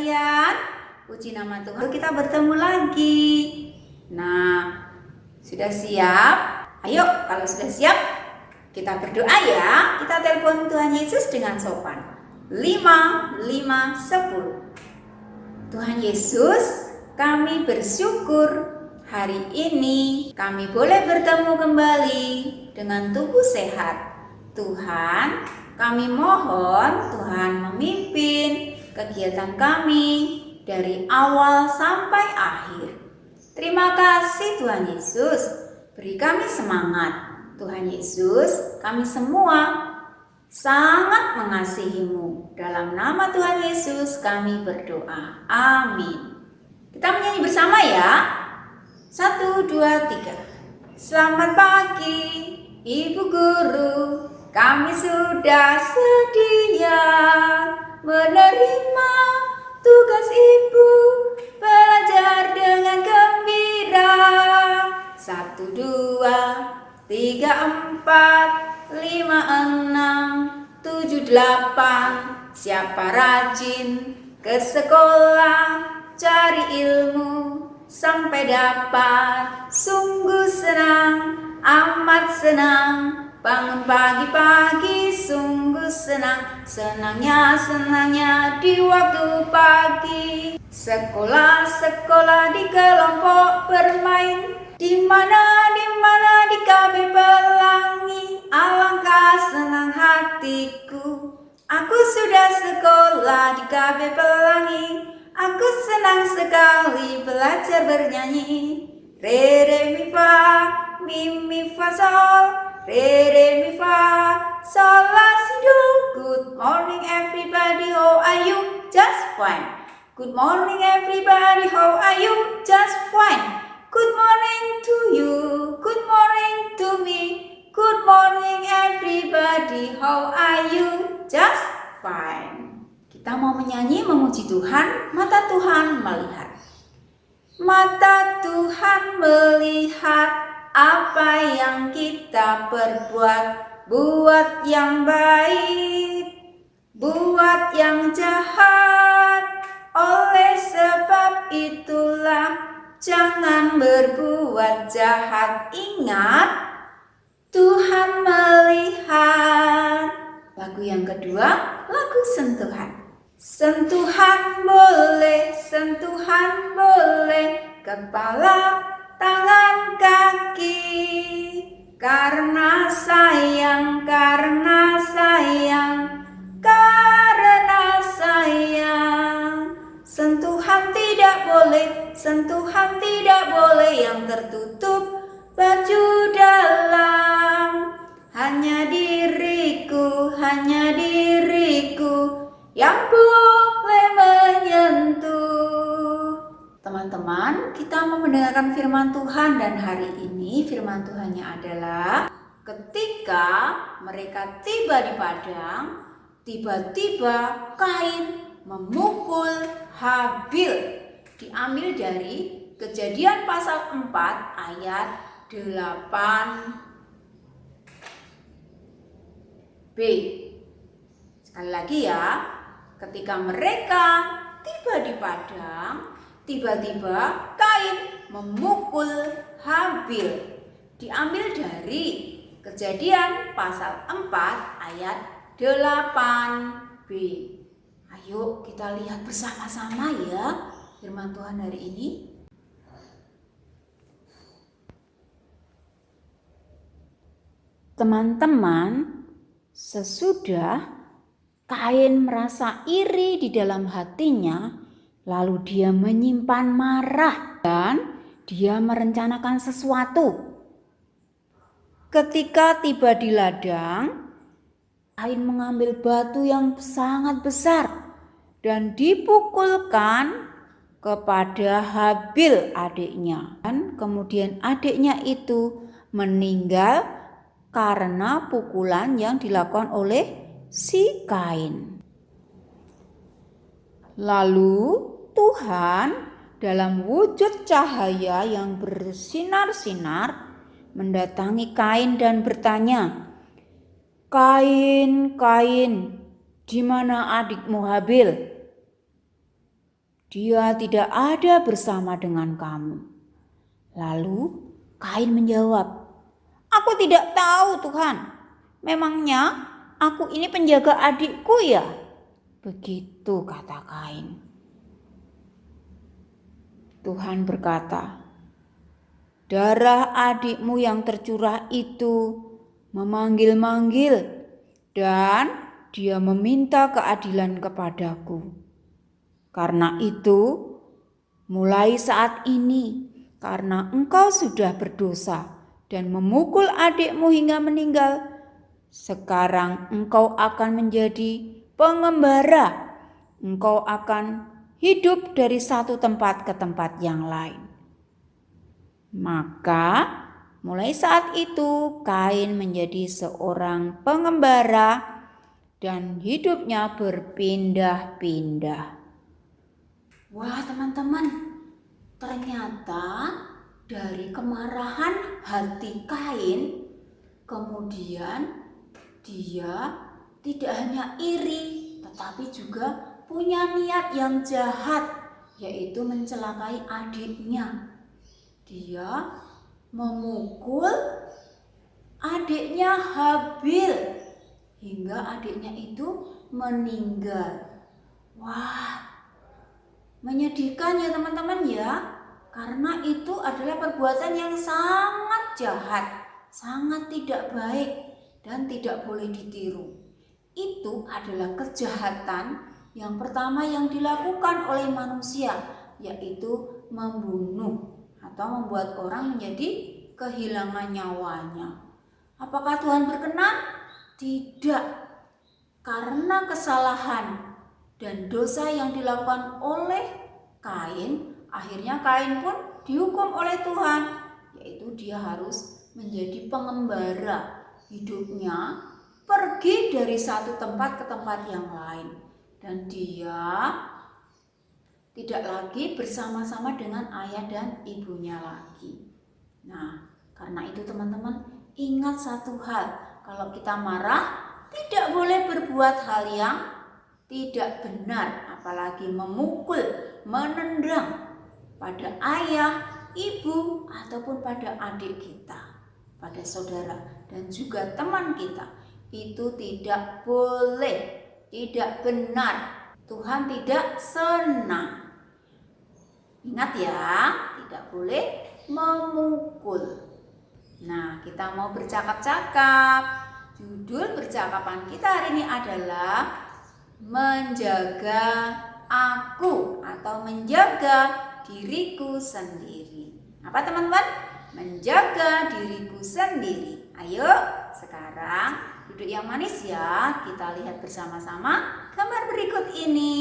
sekalian, puji nama Tuhan, kita bertemu lagi. Nah, sudah siap? Ayo, kalau sudah siap, kita berdoa ya. Kita telepon Tuhan Yesus dengan sopan. 5, 5, 10. Tuhan Yesus, kami bersyukur hari ini kami boleh bertemu kembali dengan tubuh sehat. Tuhan, kami mohon Tuhan memimpin kegiatan kami dari awal sampai akhir. Terima kasih Tuhan Yesus, beri kami semangat. Tuhan Yesus, kami semua sangat mengasihi-Mu. Dalam nama Tuhan Yesus kami berdoa. Amin. Kita menyanyi bersama ya. 1, 2, 3. Selamat pagi Ibu Guru, kami sudah sedia menerima tugas Ibu belajar dengan gembira. 1, 2, 3, 4, 5, 6, 7, 8. Siapa rajin ke sekolah cari ilmu sampai dapat. Sungguh senang, amat senang, bangun pagi-pagi sungguh senang. Senangnya di waktu pagi. Sekolah di kelompok bermain, di mana di KB Pelangi. Alangkah senang hatiku, aku sudah sekolah di KB Pelangi. Aku senang sekali belajar bernyanyi. Re re mi fa, mi fa sol, re re mi fa, sol la si do. Good morning everybody, how are you? Just fine. Good morning everybody, how are you? Just fine. Good morning to you, good morning to me. Good morning everybody, how are you? Just fine. Kita mau menyanyi memuji Tuhan. Mata Tuhan melihat. Mata Tuhan melihat apa yang kita perbuat. Buat yang baik, buat yang jahat. Oleh sebab itulah jangan berbuat jahat. Ingat, Tuhan melihat. Lagu yang kedua, lagu sentuhan. Sentuhan boleh, kepala, tangan, kaki. Karena sayang. Sentuhan tidak boleh yang tertutup baju dalam. Hanya diriku yang boleh menyentuh. Teman-teman, kita mau mendengarkan firman Tuhan dan hari ini firman Tuhannya adalah ketika mereka tiba di padang, tiba-tiba Kain memukul Habil. Diambil dari Kejadian pasal 4 ayat 8b. Sekali lagi ya, ketika mereka tiba di padang, tiba-tiba Kain memukul Habil. Diambil dari Kejadian pasal 4 ayat 8b. Ayo kita lihat bersama-sama ya firman Tuhan hari ini. Teman-teman, sesudah Kain merasa iri di dalam hatinya, lalu dia menyimpan marah dan dia merencanakan sesuatu. Ketika tiba di ladang, Kain mengambil batu yang sangat besar dan dipukulkan kepada Habil adiknya. Dan kemudian adiknya itu meninggal karena pukulan yang dilakukan oleh si Kain. Lalu Tuhan dalam wujud cahaya yang bersinar-sinar mendatangi Kain dan bertanya, Kain, di mana adikmu Habil? dia tidak ada bersama dengan kamu." Lalu Kain menjawab, "Aku tidak tahu, Tuhan. Memangnya aku ini penjaga adikku ya?" Begitu kata Kain. Tuhan berkata, "Darah adikmu yang tercurah itu memanggil-manggil dan dia meminta keadilan kepadaku. Karena itu, mulai saat ini, karena engkau sudah berdosa dan memukul adikmu hingga meninggal, sekarang engkau akan menjadi pengembara. Engkau akan hidup dari satu tempat ke tempat yang lain." Maka mulai saat itu Kain menjadi seorang pengembara dan hidupnya berpindah-pindah. Wah teman-teman, ternyata dari kemarahan hati Kain, kemudian dia tidak hanya iri, tetapi juga punya niat yang jahat, yaitu mencelakai adiknya. Dia memukul adiknya Habil hingga adiknya itu meninggal. Wah, menyedihkan ya teman-teman ya, karena itu adalah perbuatan yang sangat jahat, sangat tidak baik dan tidak boleh ditiru. Itu adalah kejahatan yang pertama yang dilakukan oleh manusia, yaitu membunuh atau membuat orang menjadi kehilangan nyawanya. Apakah Tuhan berkenan? Tidak. Karena kesalahan dan dosa yang dilakukan oleh Kain, akhirnya Kain pun dihukum oleh Tuhan, yaitu dia harus menjadi pengembara. Hidupnya pergi dari satu tempat ke tempat yang lain, dan dia tidak lagi bersama-sama dengan ayah dan ibunya lagi. Nah, karena itu teman-teman, ingat satu hal, kalau kita marah tidak boleh berbuat hal yang tidak benar, apalagi memukul, menendang pada ayah, ibu, ataupun pada adik kita, pada saudara, dan juga teman kita. Itu tidak boleh, tidak benar. Tuhan tidak senang. Ingat ya, tidak boleh memukul. Nah, kita mau bercakap-cakap. Judul percakapan kita hari ini adalah menjaga aku atau menjaga diriku sendiri. Apa teman-teman? Menjaga diriku sendiri. Ayo sekarang duduk yang manis ya. Kita lihat bersama-sama gambar berikut ini.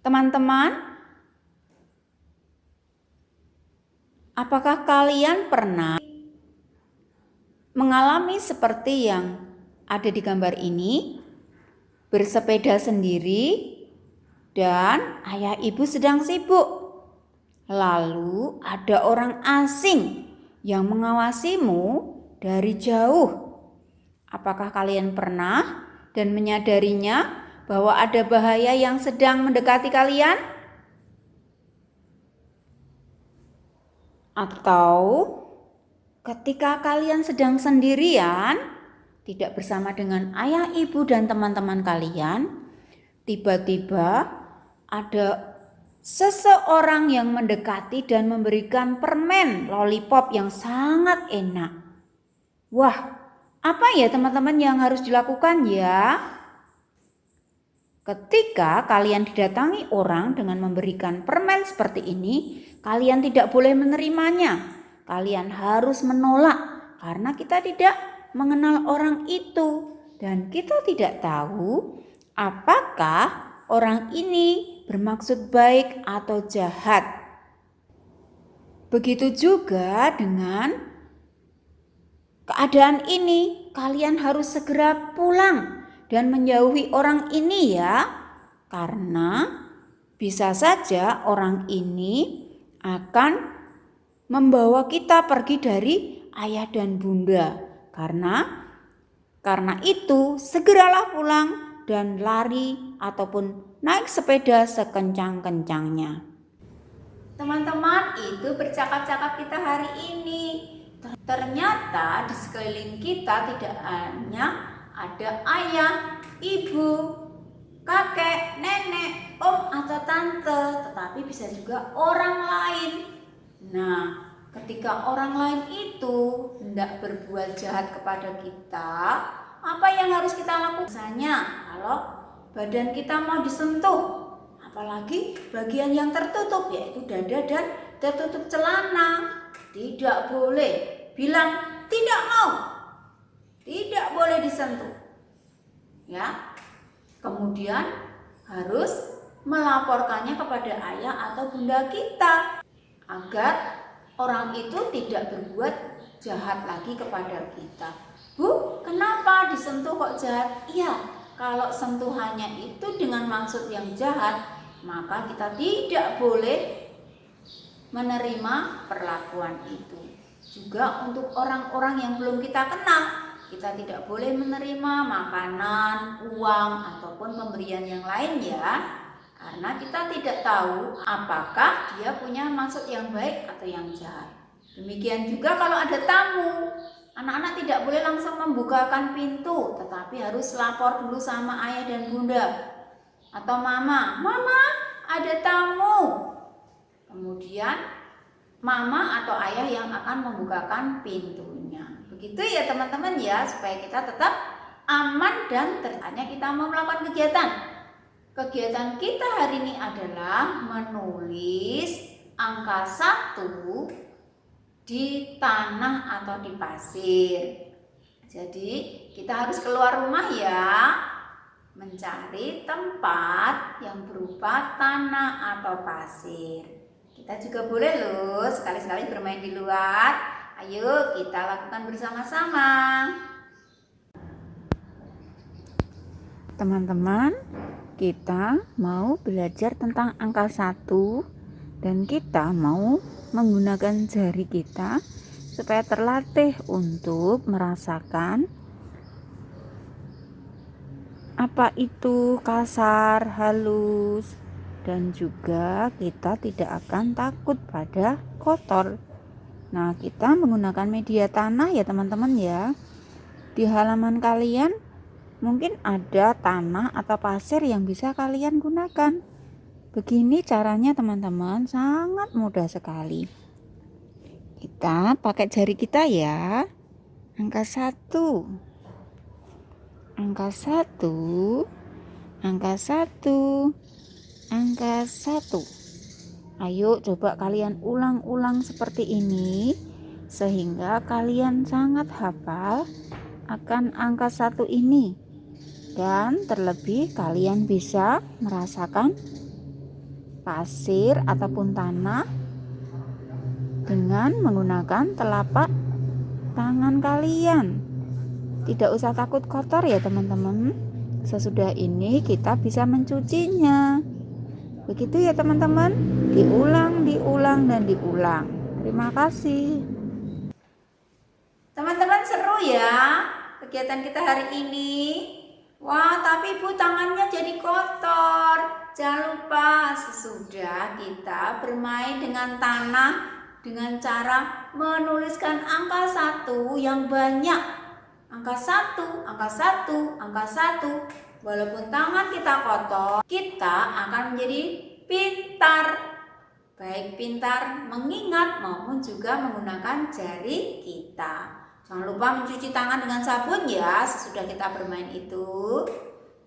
Teman-teman, apakah kalian pernah mengalami seperti yang ada di gambar ini? Bersepeda sendiri dan ayah ibu sedang sibuk. Lalu ada orang asing yang mengawasimu dari jauh. Apakah kalian pernah dan menyadarinya bahwa ada bahaya yang sedang mendekati kalian? Atau ketika kalian sedang sendirian, tidak bersama dengan ayah, ibu, dan teman-teman kalian, tiba-tiba ada seseorang yang mendekati dan memberikan permen lollipop yang sangat enak. Wah, apa ya teman-teman yang harus dilakukan ya? Ketika kalian didatangi orang dengan memberikan permen seperti ini, kalian tidak boleh menerimanya. Kalian harus menolak karena kita tidak mengenal orang itu dan kita tidak tahu apakah orang ini bermaksud baik atau jahat. Begitu juga dengan keadaan ini, kalian harus segera pulang dan menjauhi orang ini ya, karena bisa saja orang ini akan membawa kita pergi dari ayah dan bunda. Karena itu segeralah pulang dan lari ataupun naik sepeda sekencang-kencangnya. Teman-teman, itu bercakap-cakap kita hari ini. Ternyata di sekeliling kita tidak hanya ada ayah, ibu, kakek, nenek, om atau tante, tetapi bisa juga orang lain. Nah, ketika orang lain itu hendak berbuat jahat kepada kita, apa yang harus kita lakukan? Misalnya, kalau badan kita mau disentuh, apalagi bagian yang tertutup, yaitu dada dan tertutup celana, tidak boleh bilang tidak mau, tidak boleh disentuh, ya. Kemudian harus melaporkannya kepada ayah atau bunda kita agar orang itu tidak berbuat jahat lagi kepada kita. Bu, kenapa disentuh kok jahat? Iya, kalau sentuhannya itu dengan maksud yang jahat, maka kita tidak boleh menerima perlakuan itu. Juga untuk orang-orang yang belum kita kenal, kita tidak boleh menerima makanan, uang, ataupun pemberian yang lain ya. Karena kita tidak tahu apakah dia punya maksud yang baik atau yang jahat. Demikian juga kalau ada tamu, anak-anak tidak boleh langsung membukakan pintu, tetapi harus lapor dulu sama ayah dan bunda atau mama. Mama, ada tamu. Kemudian mama atau ayah yang akan membukakan pintunya. Begitu ya teman-teman ya, supaya kita tetap aman dan tertanya kita mau melakukan kegiatan. Kegiatan kita hari ini adalah menulis angka 1 di tanah atau di pasir. Jadi kita harus keluar rumah ya, mencari tempat yang berupa tanah atau pasir. Kita juga boleh loh sekali-sekali bermain di luar. Ayo kita lakukan bersama-sama. Teman-teman, kita mau belajar tentang angka 1 dan kita mau menggunakan jari kita supaya terlatih untuk merasakan apa itu kasar, halus, dan juga kita tidak akan takut pada kotor. Nah, kita menggunakan media tanah ya teman-teman ya. Di halaman kalian mungkin ada tanah atau pasir yang bisa kalian gunakan. Begini caranya teman-teman, sangat mudah sekali. Kita pakai jari kita ya. Angka 1. Angka 1. Angka 1. Angka 1. Ayo coba kalian ulang-ulang seperti ini sehingga kalian sangat hafal akan angka 1 ini. Dan terlebih kalian bisa merasakan pasir ataupun tanah dengan menggunakan telapak tangan kalian. Tidak usah takut kotor ya teman-teman. Sesudah ini kita bisa mencucinya. Begitu ya teman-teman. Diulang, dan diulang. Terima kasih. Teman-teman, seru ya kegiatan kita hari ini. Wah, tapi Bu, tangannya jadi kotor. Jangan lupa sesudah kita bermain dengan tanah dengan cara menuliskan angka 1 yang banyak. Angka 1, angka 1, angka 1. Walaupun tangan kita kotor, kita akan menjadi pintar. Baik pintar mengingat maupun juga menggunakan jari kita. Jangan lupa mencuci tangan dengan sabun ya sesudah kita bermain itu.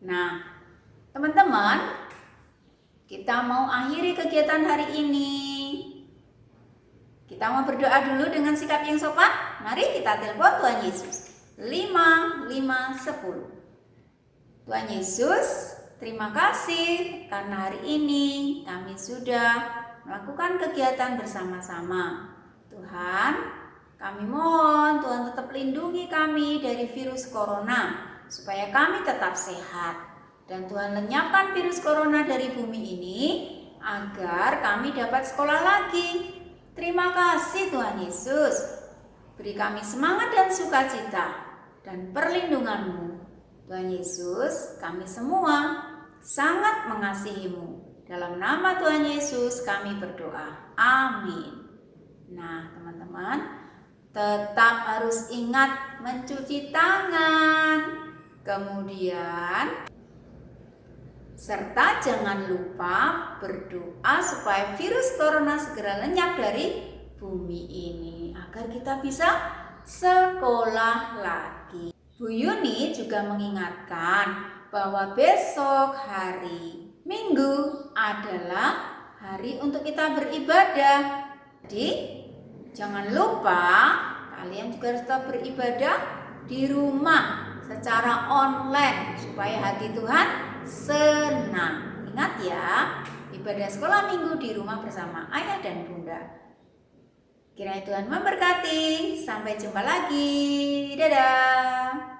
Nah, teman-teman, kita mau akhiri kegiatan hari ini. Kita mau berdoa dulu dengan sikap yang sopan. Mari kita telepon Tuhan Yesus. 5, 5, 10. Tuhan Yesus, terima kasih karena hari ini kami sudah melakukan kegiatan bersama-sama. Tuhan, kami mohon Tuhan tetap lindungi kami dari virus corona supaya kami tetap sehat. Dan Tuhan lenyapkan virus corona dari bumi ini agar kami dapat sekolah lagi. Terima kasih Tuhan Yesus. Beri kami semangat dan sukacita dan perlindungan-Mu. Tuhan Yesus, kami semua sangat mengasihimu. Dalam nama Tuhan Yesus kami berdoa. Amin. Nah, teman-teman, tetap harus ingat mencuci tangan. Kemudian serta jangan lupa berdoa supaya virus corona segera lenyap dari bumi ini agar kita bisa sekolah lagi. Bu Yuni juga mengingatkan bahwa besok hari Minggu adalah hari untuk kita beribadah. Jadi jangan lupa kalian juga harus tetap beribadah di rumah secara online supaya hati Tuhan senang. Ingat ya, ibadah sekolah minggu di rumah bersama ayah dan bunda. Kiranya Tuhan memberkati. Sampai jumpa lagi. Dadah.